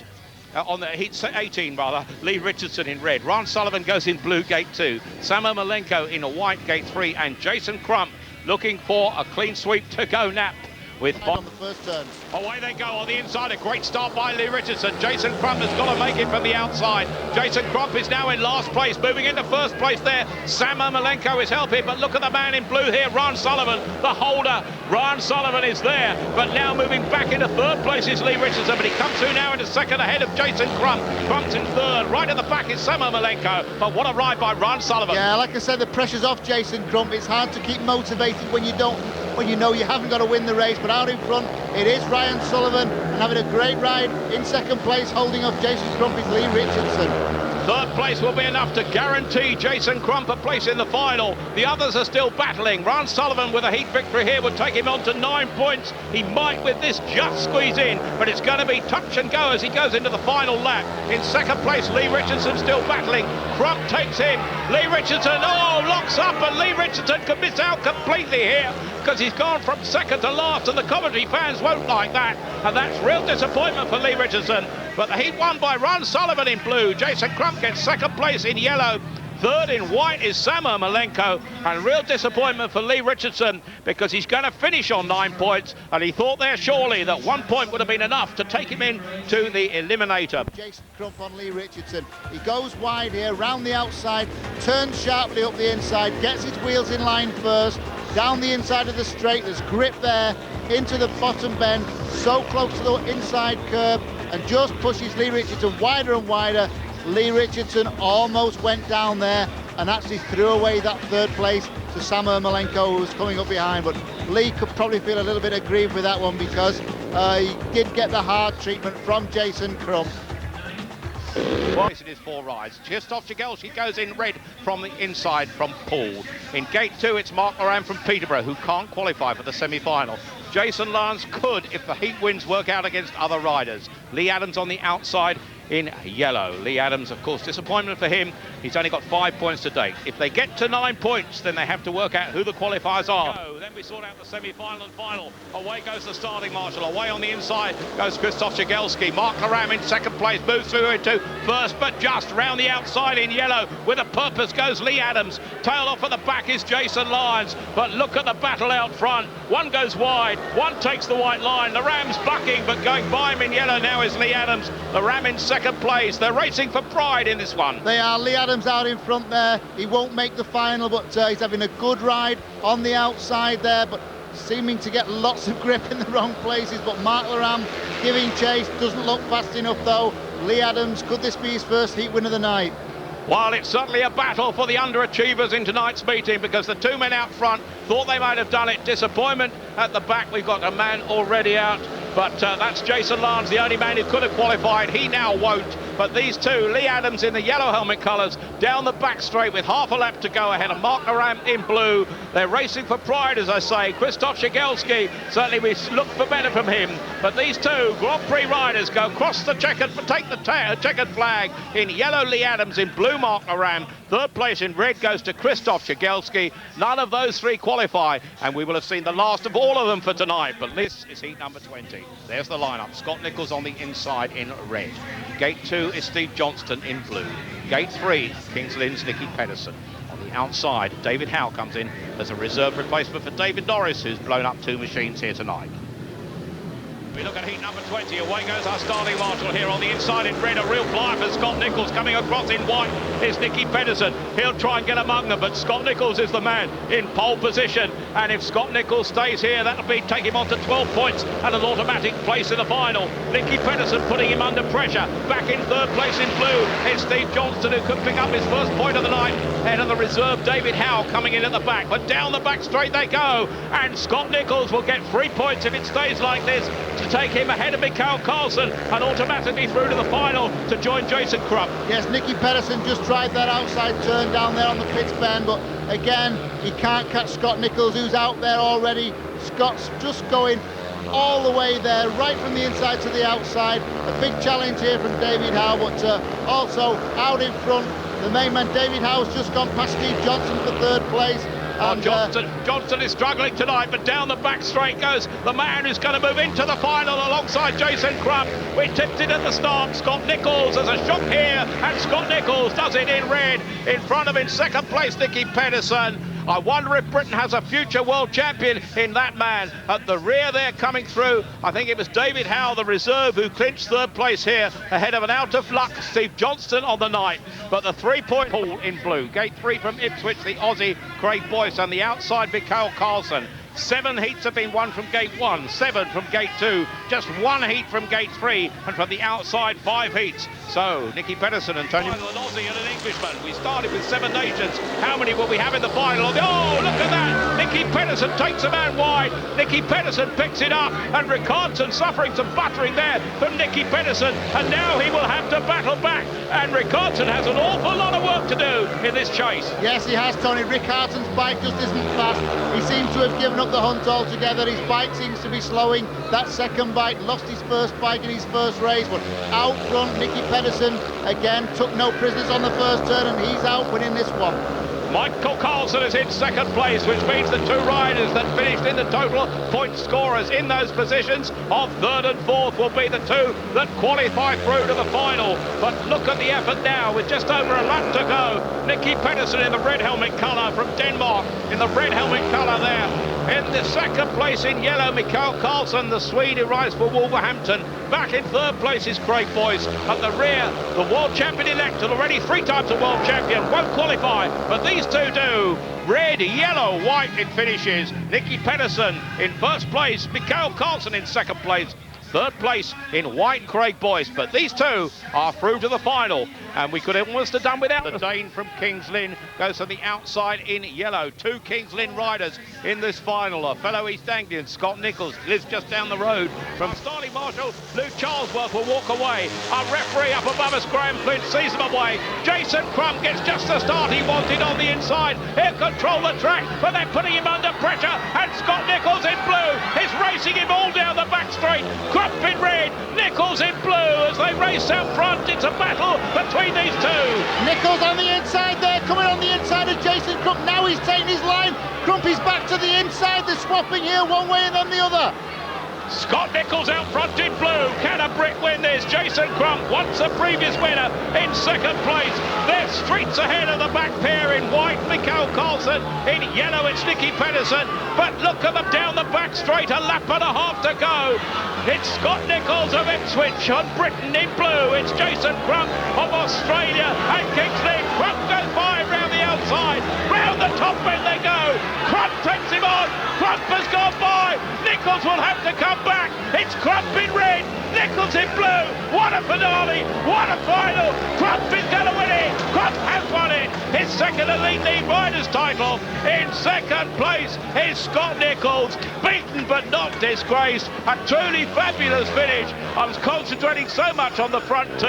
On the heat 18 rather, Lee Richardson in red. Ron Sullivan goes in blue, gate 2. Samo Malenko in a white, gate 3. And Jason Crump looking for a clean sweep to go nap with on the first turn. Away they go on the inside. A great start by Lee Richardson. Jason Crump has got to make it from the outside. Jason Crump is now in last place, moving into first place there. Samo Malenko is helping, but look at the man in blue here, Ron Sullivan, the holder. Ron Sullivan is there, but now moving back into third place is Lee Richardson, but he comes through now into second ahead of Jason Crump. Crump's in third. Right at the back is Samo Malenko, but what a ride by Ron Sullivan. Yeah, like I said, the pressure's off Jason Crump. It's hard to keep motivated when you know you haven't got to win the race, but out in front it is Ryan Sullivan. and having a great ride in second place, holding off Jason Crump is Lee Richardson. Third place will be enough to guarantee Jason Crump a place in the final. The others are still battling. Ron Sullivan with a heat victory here would take him on to 9 points. He might with this just squeeze in, but it's going to be touch and go as he goes into the final lap. In second place, Lee Richardson still battling. Crump takes him. Lee Richardson, locks up, and Lee Richardson could miss out completely here because he's gone from second to last, and the commentary fans won't like that. And that's real disappointment for Lee Richardson. But the heat won by Ron Sullivan in blue. Jason Crump gets second place in yellow. Third in white is Samuel Malenko, and real disappointment for Lee Richardson because he's going to finish on 9 points, and he thought there surely that 1 point would have been enough to take him in to the eliminator. Jason Crump on Lee Richardson. He goes wide here, round the outside, turns sharply up the inside, gets his wheels in line first, down the inside of the straight, there's grip there, into the bottom bend, so close to the inside curb, and just pushes Lee Richardson wider and wider. Lee Richardson almost went down there and actually threw away that third place to Samuel Malenko, who was coming up behind, but Lee could probably feel a little bit aggrieved with that one because he did get the hard treatment from Jason Crump. It is 4 rides. Krzysztof Jagielski goes in red from the inside from Poole. In gate 2, it's Mark Moran from Peterborough, who can't qualify for the semi-final. Jason Lance could if the heat wins work out against other riders. Lee Adams on the outside in yellow. Lee Adams, of course, disappointment for him. He's only got 5 points to date. If they get to 9 points, then they have to work out who the qualifiers are. Then we sort out the semi-final and final. Away goes the starting marshal. Away on the inside goes Krzysztof Jagielski. Mark Laram in second place, moves through into first, but just round the outside in yellow. With a purpose goes Lee Adams. Tail off at the back is Jason Lyons. But look at the battle out front. One goes wide, one takes the white line. The Ram's bucking, but going by him in yellow now is Lee Adams. The Ram in second place. They're racing for pride in this one. They are. Lee Adams out in front there. He won't make the final, but he's having a good ride on the outside there, but seeming to get lots of grip in the wrong places. But Mark Laram giving chase, doesn't look fast enough though. Lee Adams, could this be his first heat win of the night? Well, it's certainly a battle for the underachievers in tonight's meeting because the 2 men out front thought they might have done it. Disappointment at the back. We've got a man already out, but that's Jason Lance, the only man who could have qualified. He now won't. But these two, Lee Adams in the yellow helmet colours, down the back straight with half a lap to go ahead of Mark Laram in blue. They're racing for pride, as I say. Krzysztof Jagielski, certainly we look for better from him. But these two Grand Prix riders go across the checkered, take the checkered flag. In yellow, Lee Adams, in blue, Mark Laram. Third place in red goes to Krzysztof Jagielski. None of those three qualify, and we will have seen the last of all of them for tonight. But this is heat number 20. There's the lineup. Scott Nicholls on the inside in red. Gate 2 is Steve Johnston in blue. Gate 3, Kings Lynn's Nicky Pedersen. On the outside, David Howe comes in as a reserve replacement for David Norris, who's blown up 2 machines here tonight. We look at heat number 20. Away goes our starting marshal here on the inside in red. A real flyer for Scott Nicholls. Coming across in white is Nicky Pedersen. He'll try and get among them, but Scott Nicholls is the man in pole position. And if Scott Nicholls stays here, that'll be take him on to 12 points and an automatic place in the final. Nicky Pedersen putting him under pressure. Back in third place in blue is Steve Johnston, who could pick up his first point of the night. Ahead of the reserve, David Howe coming in at the back. But down the back straight they go. And Scott Nicholls will get 3 points if it stays like this, to take him ahead of Mikael Carlsen and automatically through to the final to join Jason Crump. Yes, Nicky Pedersen just tried that outside turn down there on the pits bend, but again, he can't catch Scott Nicholls, who's out there already. Scott's just going all the way there, right from the inside to the outside. A big challenge here from David Howe, but also out in front, the main man David Howe's just gone past Steve Johnson for third place. And, Johnston is struggling tonight, but down the back straight goes the man who's going to move into the final alongside Jason Crump. We tipped it at the start. Scott Nicholls has a shock here, and Scott Nicholls does it in red. In front of him, second place, Nicky Pedersen. I wonder if Britain has a future world champion in that man. At the rear there coming through, I think it was David Howe, the reserve, who clinched third place here ahead of an out-of-luck Steve Johnston on the night. But the 3-point pool in blue. Gate 3 from Ipswich, the Aussie Craig Boyce, and the outside Mikael Carlsen. 7 heats have been won from gate 1, 7 from gate 2, just 1 heat from gate 3, and from the outside 5 heats. So, Nicky Pedersen and Tony... An Aussie and an Englishman. We started with 7 nations. How many will we have in the final? Oh, look at that! Nicky Pedersen takes a man wide. Nicky Pedersen picks it up. And Ricardson suffering some buttering there from Nicky Pedersen. And now he will have to battle back. And Ricardson has an awful lot of work to do in this chase. Yes, he has, Tony. Rickardson's bike just isn't fast. He seems to have given up the hunt altogether. His bike seems to be slowing. That second bike, lost his first bike in his first race. But out front, Nicky Pedersen again took no prisoners on the first turn, and he's out winning this one. Michael Carlson is in second place, which means the 2 riders that finished in the total point scorers in those positions of 3rd and 4th will be the 2 that qualify through to the final. But look at the effort now with just over a lap to go. Nicky Pedersen in the red helmet colour from Denmark, in the red helmet colour there. In the second place in yellow, Mikael Carlson, the Swede who rides for Wolverhampton. Back in 3rd place is Craig Boyce. At the rear, the world champion-elect, already 3 times a world champion, won't qualify, but these 2 do. Red, yellow, white in finishes. Nicky Pedersen in 1st place, Mikael Carlson in 2nd place. 3rd place in white, Craig Boyce, but these 2 are through to the final, and we could almost have done without. The Dane from Kings Lynn goes to the outside in yellow. 2 Kings Lynn riders in this final. A fellow East Anglian, Scott Nichols, lives just down the road from Starling Marshall. Luke Charlesworth will walk away. Our referee up above us, Graham Flint, sees them away. Jason Crump gets just the start he wanted on the inside. He'll control the track, but they're putting him under pressure, and Scott Nichols in blue is racing him all down the back straight. Crump in red, Nichols in blue as they race out front. It's a battle between these 2. Nichols on the inside there, coming on the inside of Jason Crump. Now he's taking his line. Crump is back to the inside. They're swapping here one way and then the other. Scott Nichols out front in blue. Can a Brit win this? Jason Crump, once a previous winner, in 2nd place. They're streets ahead of the back pair in white, Mikael Carlson. In yellow, it's Nicky Pedersen. But look at them down the back straight, a lap and a half to go. It's Scott Nichols of Ipswich on Britain in blue. It's Jason Crump of Australia and Kingsley. Crump goes by round the outside. Round the top end they go. Crump takes him on. Crump has gone by. Nichols will have to come back. It's Crump in red, Nichols in blue. What a finale, what a final. Crump is going to win it. Crump has won it. His 2nd Elite League Riders title. In 2nd place is Scott Nichols, beaten but not disgraced. A truly fabulous finish. I was concentrating so much on the front 2,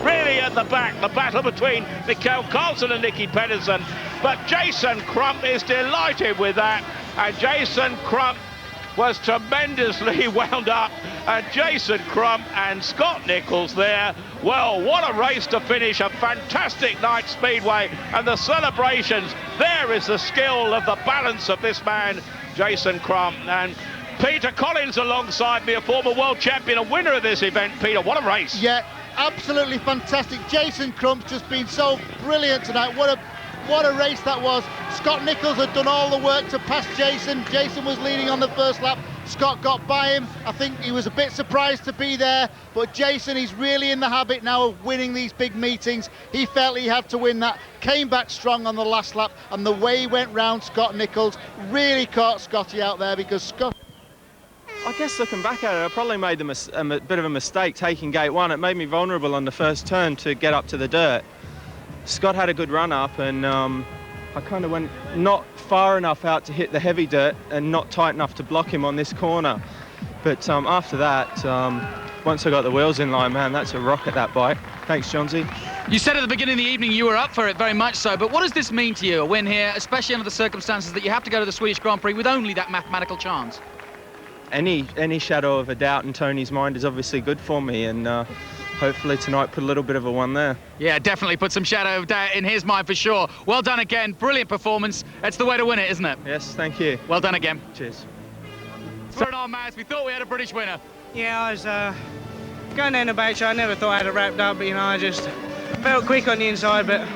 really at the back, the battle between Mikael Carlson and Nicky Pedersen. But Jason Crump is delighted with that, and Jason Crump was tremendously wound up, and Jason Crump and Scott Nichols there. Well, what a race to finish, a fantastic night Speedway, and the celebrations. There is the skill of the balance of this man, Jason Crump. And Peter Collins alongside me, a former world champion and winner of this event. Peter, what a race. Yeah, absolutely fantastic. Jason Crump's just been so brilliant tonight. What a race that was. Scott Nichols had done all the work to pass Jason. Jason was leading on the first lap. Scott got by him. I think he was a bit surprised to be there, but Jason, he's really in the habit now of winning these big meetings. He felt he had to win that, came back strong on the last lap, and the way he went round Scott Nichols really caught Scotty out there, because Scott... I guess looking back at it, I probably made a bit of a mistake taking gate 1. It made me vulnerable on the first turn to get up to the dirt. Scott had a good run up, and I kind of went not far enough out to hit the heavy dirt and not tight enough to block him on this corner. But after that, once I got the wheels in line, man, that's a rocket, that bike. Thanks, Johnsy. You said at the beginning of the evening you were up for it, very much so, but what does this mean to you, a win here, especially under the circumstances that you have to go to the Swedish Grand Prix with only that mathematical chance? Any shadow of a doubt in Tony's mind is obviously good for me, and hopefully tonight put a little bit of a one there. Yeah, definitely put some shadow of doubt in his mind for sure. Well done again, brilliant performance. It's the way to win it, isn't it? Yes, thank you. Well done again. Cheers. Put on, Mads, we thought we had a British winner. Yeah, I was going down the back, so I never thought I had it wrapped up, but, you know, I just felt quick on the inside, but,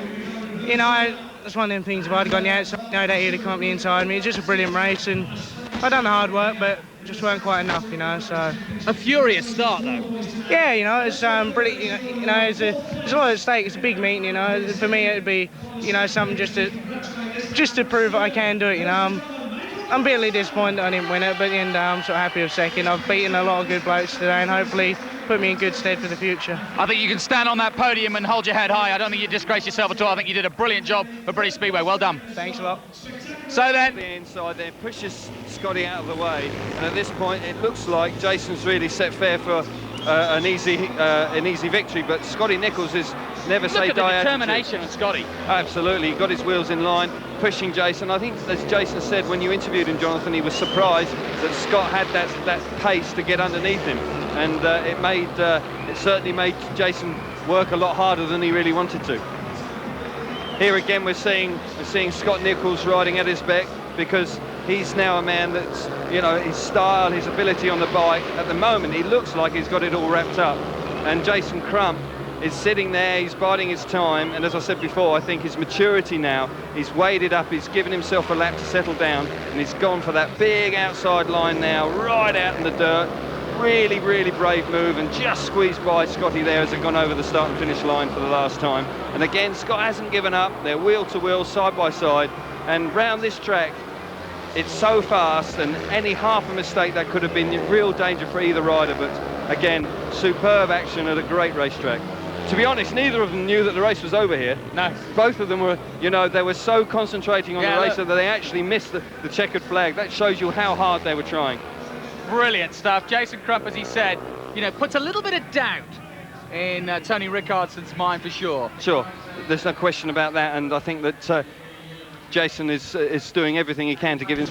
you know, that's one of them things. If I'd gone the outside, you know, that he'd have come up the inside of me. It's just a brilliant race, and I've done the hard work, but just weren't quite enough, you know, so... A furious start, though. Yeah, you know, it's brilliant, you know, there's a lot at stake. It's a big meeting, you know. For me, it'd be, you know, something just to prove that I can do it, you know. I'm bitterly disappointed I didn't win it, but in the end, I'm sort of happy with second. I've beaten a lot of good blokes today, and hopefully put me in good stead for the future. I think you can stand on that podium and hold your head high. I don't think you disgrace yourself at all. I think you did a brilliant job for British Speedway. Well done. Thanks a lot. So then, The inside there pushes Scotty out of the way, and at this point it looks like Jason's really set fair for an easy victory, but Scotty Nichols is never say die. Look at the determination of Scotty. Absolutely, he got his wheels in line, pushing Jason. I think, as Jason said when you interviewed him, Jonathan, he was surprised that Scott had that pace to get underneath him, and it certainly made Jason work a lot harder than he really wanted to. Here again we're seeing Scott Nichols riding at his back, because he's now a man that's, you know, his style, his ability on the bike, at the moment he looks like he's got it all wrapped up. And Jason Crump is sitting there, he's biding his time, and as I said before, I think his maturity now, he's weighed it up, he's given himself a lap to settle down, and he's gone for that big outside line now, right out in the dirt. Really, really brave move, and just squeezed by Scotty there as they've gone over the start and finish line for the last time. And again, Scott hasn't given up. They're wheel to wheel, side by side, and round this track, it's so fast, and any half a mistake that could have been real danger for either rider. But again, superb action at a great racetrack. To be honest, neither of them knew that the race was over here. No. Both of them were, you know, they were so concentrating on the race look. that they actually missed the checkered flag. That shows you how hard they were trying. Brilliant stuff. Jason Crump, as he said, you know, puts a little bit of doubt in Tony Rickardson's mind for sure. Sure, there's no question about that, and I think that Jason is doing everything he can to give him